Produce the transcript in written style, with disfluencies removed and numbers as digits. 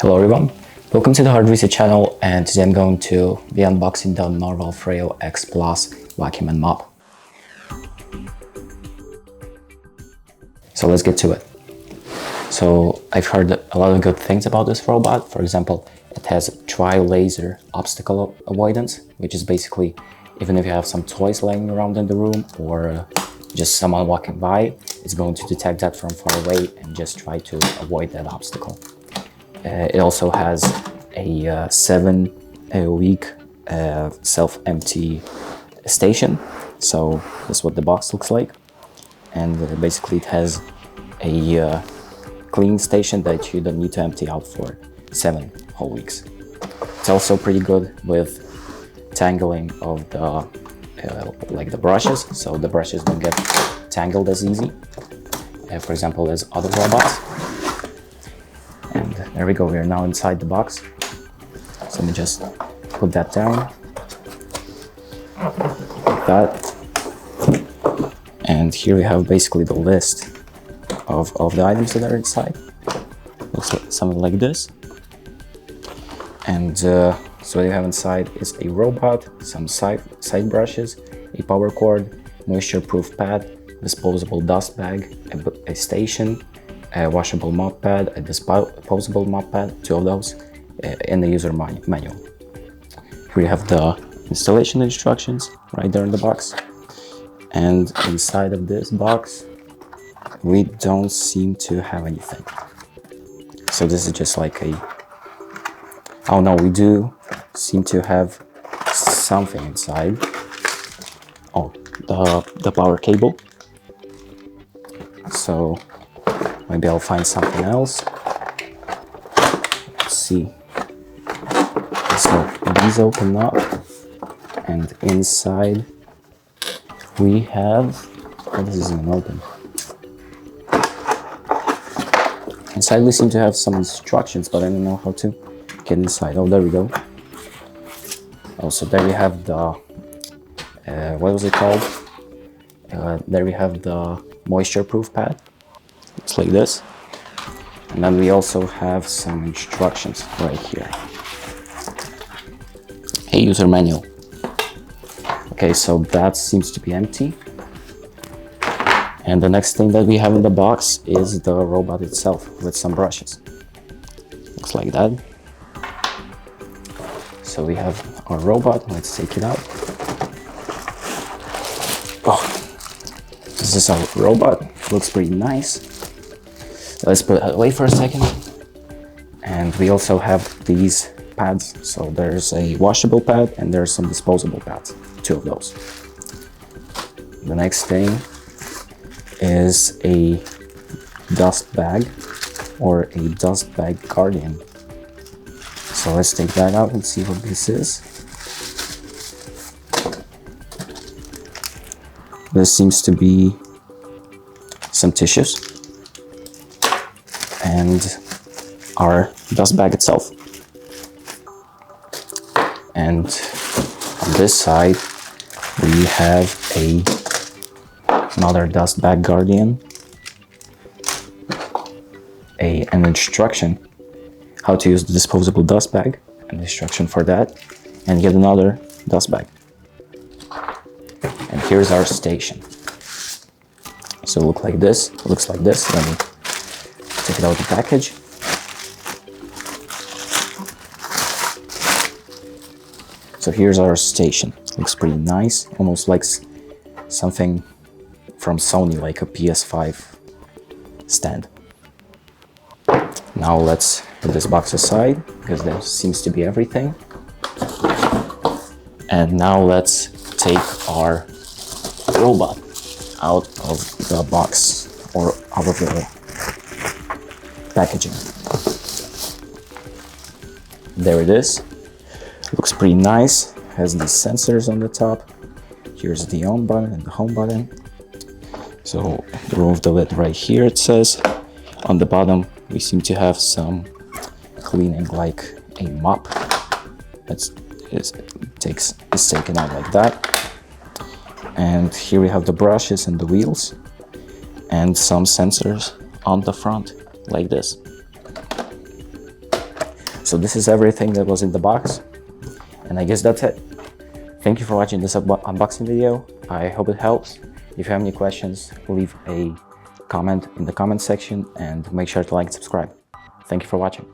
Hello everyone, welcome to the Hard Reset channel, and today I'm going to be unboxing the Narwal Freo X Plus vacuum and mop. So let's get to it. So I've heard a lot of good things about this robot. For example, it has tri-laser obstacle avoidance, which is basically even if you have some toys laying around in the room or just someone walking by, it's going to detect that from far away and just try to avoid that obstacle. It also has a 7-week self-empty station, so that's what the box looks like. And basically it has a clean station that you don't need to empty out for 7 whole weeks. It's also pretty good with tangling of the like the brushes, so the brushes don't get tangled as easy, for example, as other robots. And there we go, we are now inside the box. So let me just put that down, like that. And here we have basically the list of the items that are inside. Looks like something like this. And so what you have inside is a robot, some side brushes, a power cord, moisture-proof pad, disposable dust bag, a station, a washable mop pad, a disposable mop pad, 2 of those, and the user manual. Here we have the installation instructions right there in the box. And inside of this box, we don't seem to have anything. So this is just like a... Oh no, we do seem to have something inside. Oh, the power cable. So maybe I'll find something else. Let's see. So these open up, and inside we have... Oh, this isn't even open. Inside we seem to have some instructions, but I don't know how to get inside. Oh, there we go. Oh, so there we have the... what was it called? There we have the moisture-proof pad. It's like this. And then we also have some instructions right here. A user manual. Okay, so that seems to be empty. And the next thing that we have in the box is the robot itself with some brushes. Looks like that. So we have our robot. Let's take it out. Oh, this is our robot. Looks pretty nice. Let's put it away for a second. And we also have these pads. So there's a washable pad and there's some disposable pads, 2 of those. The next thing is a dust bag, or a dust bag guardian. So let's take that out and see what this is. This seems to be some tissues and our dust bag itself. And on this side we have another dust bag guardian, an instruction how to use the disposable dust bag, an instruction for that, and yet another dust bag. And here's our station. So looks like this. Let me take it out of the package. So here's our station. Looks pretty nice, almost like something from Sony, like a PS5 stand. Now let's put this box aside, because there seems to be everything. And now let's take our robot out of the box, or out of the packaging. There it is. Looks pretty nice. Has these sensors on the top. Here's the on button and the home button. So remove the lid right here, it says. On the bottom we seem to have some cleaning, like a mop. It's taken out like that. And here we have the brushes and the wheels, and some sensors on the front, like this. So this is everything that was in the box, and I guess that's it. Thank you for watching this unboxing video. I hope it helps. If you have any questions, leave a comment in the comment section and make sure to like and subscribe. Thank you for watching.